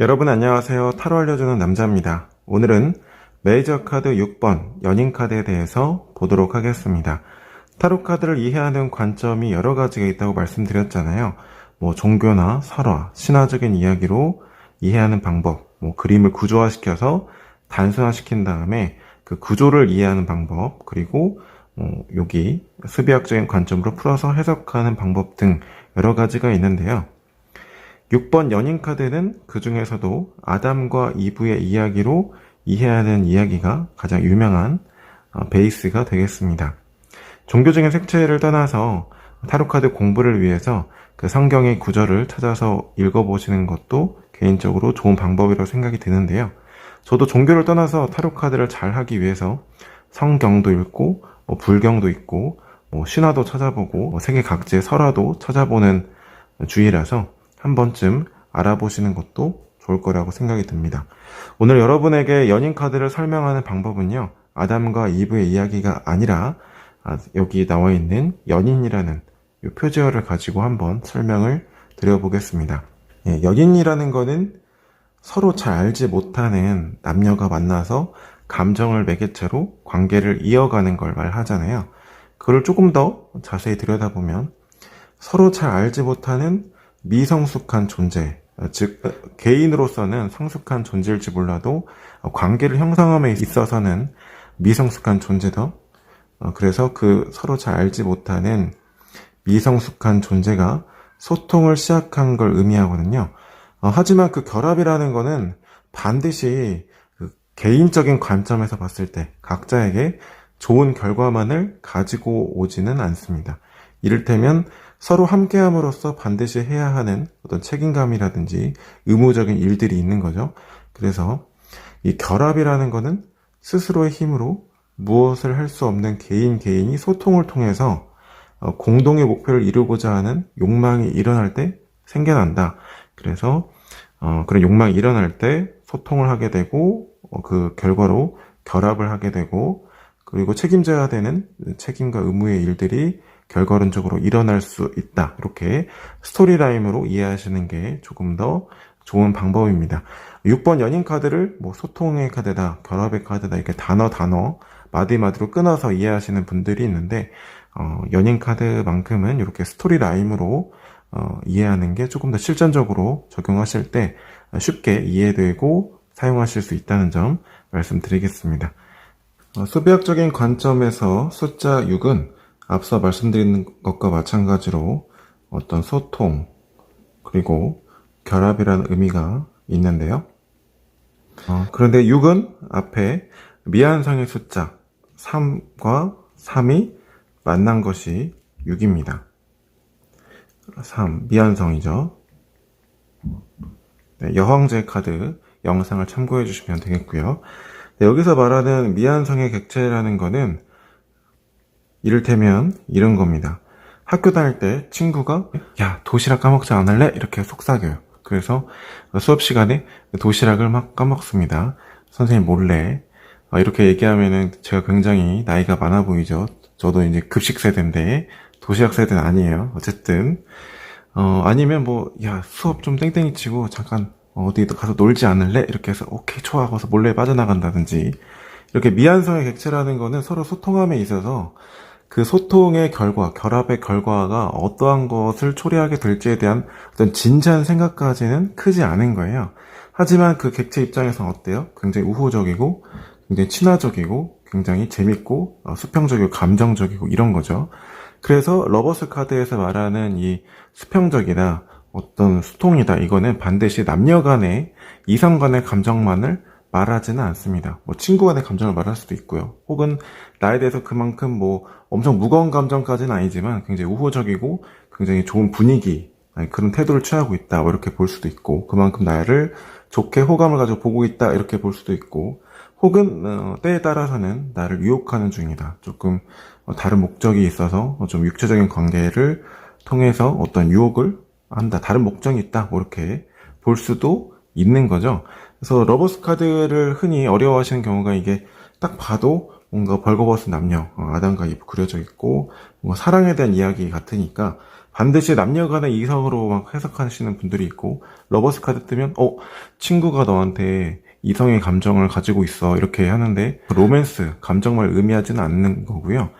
여러분 안녕하세요. 타로 알려주는 남자입니다. 오늘은 메이저 카드 6번 연인 카드에 대해서 보도록 하겠습니다. 타로 카드를 이해하는 관점이 여러 가지가 있다고 말씀드렸잖아요. 종교나 설화, 신화적인 이야기로 이해하는 방법, 그림을 구조화시켜서 단순화시킨 다음에 그 구조를 이해하는 방법, 그리고 여기 수비학적인 관점으로 풀어서 해석하는 방법 등 여러 가지가 있는데요. 6번 연인 카드는 그 중에서도 아담과 이브의 이야기로 이해하는 이야기가 가장 유명한 베이스가 되겠습니다. 종교적인 색채를 떠나서 타로 카드 공부를 위해서 그 성경의 구절을 찾아서 읽어보시는 것도 개인적으로 좋은 방법이라고 생각이 드는데요. 저도 종교를 떠나서 타로 카드를 잘 하기 위해서 성경도 읽고 불경도 읽고 신화도 찾아보고 세계 각지의 설화도 찾아보는 주의라서 한 번쯤 알아보시는 것도 좋을 거라고 생각이 듭니다. 오늘 여러분에게 연인 카드를 설명하는 방법은요, 아담과 이브의 이야기가 아니라 여기 나와 있는 연인이라는 이 표제어를 가지고 한번 설명을 드려보겠습니다. 연인이라는 거는 서로 잘 알지 못하는 남녀가 만나서 감정을 매개체로 관계를 이어가는 걸 말하잖아요. 그걸 조금 더 자세히 들여다보면 서로 잘 알지 못하는 미성숙한 존재, 즉 개인으로서는 성숙한 존재일지 몰라도 관계를 형성함에 있어서는 미성숙한 존재다. 그래서 그 서로 잘 알지 못하는 미성숙한 존재가 소통을 시작한 걸 의미하거든요. 하지만 그 결합이라는 거는 반드시 그 개인적인 관점에서 봤을 때 각자에게 좋은 결과만을 가지고 오지는 않습니다. 이를테면 서로 함께함으로써 반드시 해야 하는 어떤 책임감이라든지 의무적인 일들이 있는 거죠. 그래서 이 결합이라는 거는 스스로의 힘으로 무엇을 할 수 없는 개인이 소통을 통해서 공동의 목표를 이루고자 하는 욕망이 일어날 때 생겨난다. 그래서 그런 욕망이 일어날 때 소통을 하게 되고 그 결과로 결합을 하게 되고 그리고 책임져야 되는 책임과 의무의 일들이 결과론적으로 일어날 수 있다. 이렇게 스토리라임으로 이해하시는 게 조금 더 좋은 방법입니다. 6번 연인 카드를 소통의 카드다, 결합의 카드다 이렇게 단어 마디마디로 끊어서 이해하시는 분들이 있는데 연인 카드만큼은 이렇게 스토리라임으로 이해하는 게 조금 더 실전적으로 적용하실 때 쉽게 이해되고 사용하실 수 있다는 점 말씀드리겠습니다. 수비학적인 관점에서 숫자 6은 앞서 말씀드린 것과 마찬가지로 어떤 소통 그리고 결합이라는 의미가 있는데요. 그런데 6은 앞에 미완성의 숫자 3과 3이 만난 것이 6입니다. 3, 미완성이죠. 네, 여황제 카드 영상을 참고해 주시면 되겠고요. 네, 여기서 말하는 미완성의 객체라는 거는 이를테면 이런 겁니다. 학교 다닐 때 친구가 야 도시락 까먹지 않을래? 이렇게 속삭여요. 그래서 수업 시간에 도시락을 막 까먹습니다. 선생님 몰래. 이렇게 얘기하면은 제가 굉장히 나이가 많아 보이죠. 저도 이제 급식 세대인데 도시락 세대는 아니에요. 어쨌든 아니면 야 수업 좀 땡땡이 치고 잠깐 어디 가서 놀지 않을래? 이렇게 해서 오케이 좋아 하고서 몰래 빠져나간다든지 이렇게 미완성의 객체라는 거는 서로 소통함에 있어서 그 소통의 결과, 결합의 결과가 어떠한 것을 초래하게 될지에 대한 어떤 진지한 생각까지는 크지 않은 거예요. 하지만 그 객체 입장에서는 어때요? 굉장히 우호적이고 굉장히 친화적이고 굉장히 재밌고 수평적이고 감정적이고 이런 거죠. 그래서 러버스 카드에서 말하는 이 수평적이다, 어떤 수통이다, 이거는 반드시 남녀 간의 이성 간의 감정만을 말하지는 않습니다. 친구 간의 감정을 말할 수도 있고요. 혹은 나에 대해서 그만큼 엄청 무거운 감정까지는 아니지만 굉장히 우호적이고 굉장히 좋은 분위기, 그런 태도를 취하고 있다. 이렇게 볼 수도 있고, 그만큼 나를 좋게 호감을 가지고 보고 있다. 이렇게 볼 수도 있고, 혹은 때에 따라서는 나를 유혹하는 중이다. 조금 다른 목적이 있어서 좀 육체적인 관계를 통해서 어떤 유혹을 한다. 다른 목적이 있다. 이렇게 볼 수도 있는 거죠. 그래서 러버스 카드를 흔히 어려워하시는 경우가 이게 딱 봐도 뭔가 벌거벗은 남녀, 아담과 이브 그려져 있고 사랑에 대한 이야기 같으니까 반드시 남녀 간의 이성으로 막 해석하시는 분들이 있고, 러버스 카드 뜨면, 친구가 너한테 이성의 감정을 가지고 있어. 이렇게 하는데, 로맨스, 감정을 의미하지는 않는 거고요.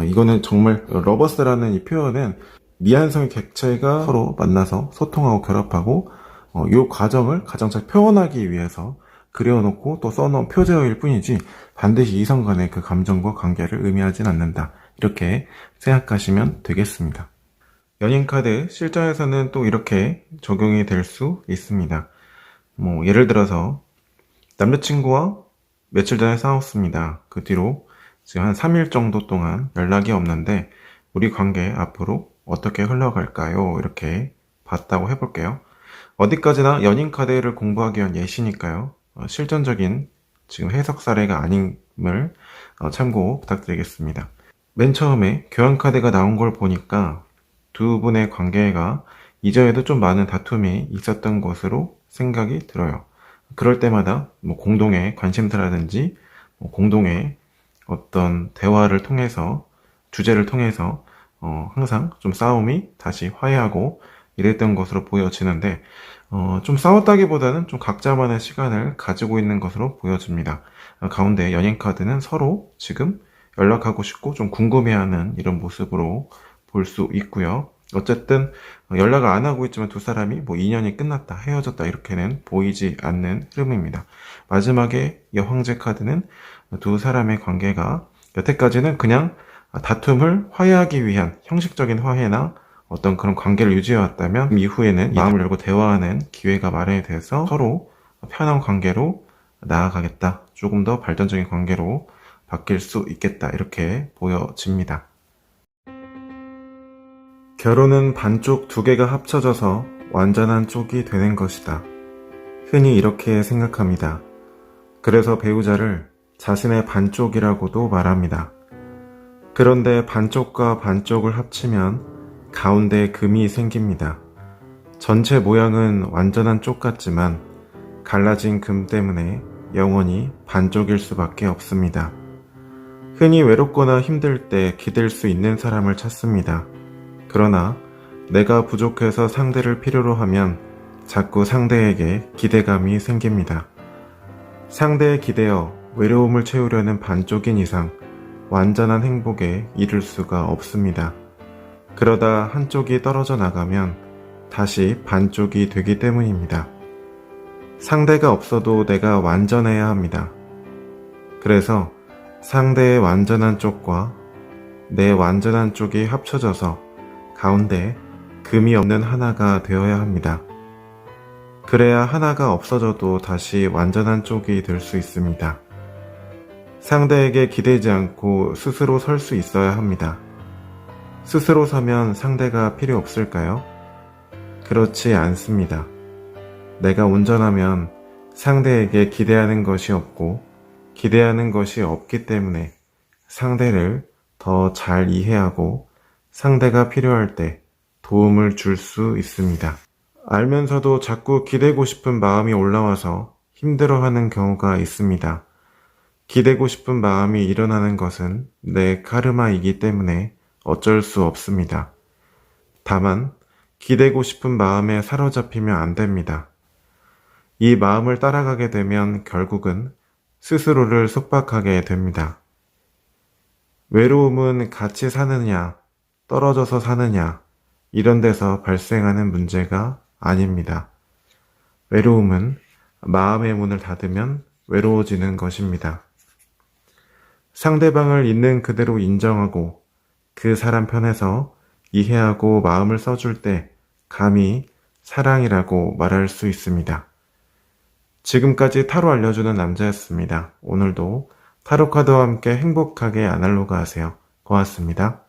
이거는 정말, 러버스라는 이 표현은 미안성의 객체가 서로 만나서 소통하고 결합하고, 이 과정을 가장 잘 표현하기 위해서 그려놓고 또 써놓은 표제어일 뿐이지, 반드시 이성 간의 그 감정과 관계를 의미하진 않는다. 이렇게 생각하시면 되겠습니다. 연인카드 실전에서는 또 이렇게 적용이 될 수 있습니다. 예를 들어서 남자친구와 며칠 전에 싸웠습니다. 그 뒤로 지금 한 3일 정도 동안 연락이 없는데 우리 관계 앞으로 어떻게 흘러갈까요? 이렇게 봤다고 해볼게요. 어디까지나 연인카드를 공부하기 위한 예시니까요. 실전적인 지금 해석 사례가 아님을 참고 부탁드리겠습니다. 맨 처음에 교환카드가 나온 걸 보니까 두 분의 관계가 이전에도 좀 많은 다툼이 있었던 것으로 생각이 들어요. 그럴 때마다 공동의 관심사라든지 공동의 어떤 대화를 통해서, 주제를 통해서 항상 좀 싸움이 다시 화해하고 이랬던 것으로 보여지는데, 좀 싸웠다기보다는 좀 각자만의 시간을 가지고 있는 것으로 보여집니다. 가운데 연인카드는 서로 지금 연락하고 싶고 좀 궁금해하는 이런 모습으로 볼 수 있고요. 어쨌든 연락을 안 하고 있지만 두 사람이 인연이 끝났다, 헤어졌다 이렇게는 보이지 않는 흐름입니다. 마지막에 여황제 카드는 두 사람의 관계가 여태까지는 그냥 다툼을 화해하기 위한 형식적인 화해나 어떤 그런 관계를 유지해왔다면 이후에는 마음을 열고 대화하는 기회가 마련이 돼서 서로 편한 관계로 나아가겠다, 조금 더 발전적인 관계로 바뀔 수 있겠다, 이렇게 보여집니다. 결혼은 반쪽 두 개가 합쳐져서 완전한 쪽이 되는 것이다. 흔히 이렇게 생각합니다. 그래서 배우자를 자신의 반쪽이라고도 말합니다. 그런데 반쪽과 반쪽을 합치면 가운데 금이 생깁니다. 전체 모양은 완전한 쪽 같지만 갈라진 금 때문에 영원히 반쪽일 수밖에 없습니다. 흔히 외롭거나 힘들 때 기댈 수 있는 사람을 찾습니다. 그러나 내가 부족해서 상대를 필요로 하면 자꾸 상대에게 기대감이 생깁니다. 상대에 기대어 외로움을 채우려는 반쪽인 이상 완전한 행복에 이를 수가 없습니다. 그러다 한쪽이 떨어져 나가면 다시 반쪽이 되기 때문입니다. 상대가 없어도 내가 완전해야 합니다. 그래서 상대의 완전한 쪽과 내 완전한 쪽이 합쳐져서 가운데 금이 없는 하나가 되어야 합니다. 그래야 하나가 없어져도 다시 완전한 쪽이 될 수 있습니다. 상대에게 기대지 않고 스스로 설 수 있어야 합니다. 스스로 서면 상대가 필요 없을까요? 그렇지 않습니다. 내가 온전하면 상대에게 기대하는 것이 없고 기대하는 것이 없기 때문에 상대를 더 잘 이해하고 상대가 필요할 때 도움을 줄 수 있습니다. 알면서도 자꾸 기대고 싶은 마음이 올라와서 힘들어하는 경우가 있습니다. 기대고 싶은 마음이 일어나는 것은 내 카르마이기 때문에 어쩔 수 없습니다. 다만 기대고 싶은 마음에 사로잡히면 안 됩니다. 이 마음을 따라가게 되면 결국은 스스로를 속박하게 됩니다. 외로움은 같이 사느냐, 떨어져서 사느냐, 이런 데서 발생하는 문제가 아닙니다. 외로움은 마음의 문을 닫으면 외로워지는 것입니다. 상대방을 있는 그대로 인정하고 그 사람 편에서 이해하고 마음을 써줄 때 감히 사랑이라고 말할 수 있습니다. 지금까지 타로 알려주는 남자였습니다. 오늘도 타로 카드와 함께 행복하게 아날로그 하세요. 고맙습니다.